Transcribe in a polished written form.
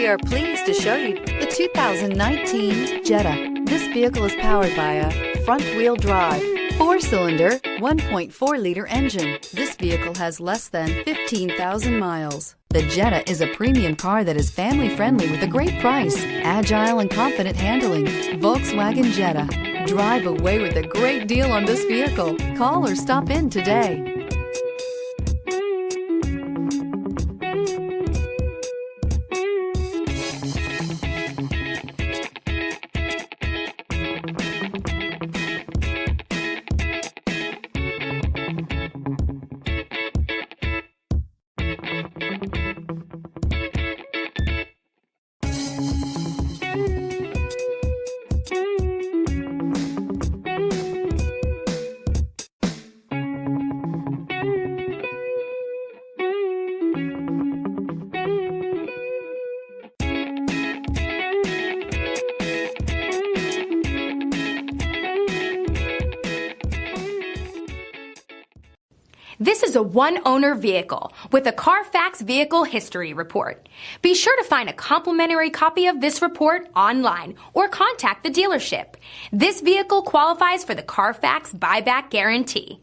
are pleased to show you the 2019 Jetta. This vehicle is powered by a front-wheel drive, 4-cylinder, 1.4-liter engine. This vehicle has less than 15,000 miles. The Jetta is a premium car that is family-friendly with a great price, agile and confident handling. Volkswagen Jetta. Drive away with a great deal on this vehicle. Call or stop in today. This is a one-owner vehicle with a Carfax Vehicle History Report. Be sure to find a complimentary copy of this report online or contact the dealership. This vehicle qualifies for the Carfax Buyback Guarantee.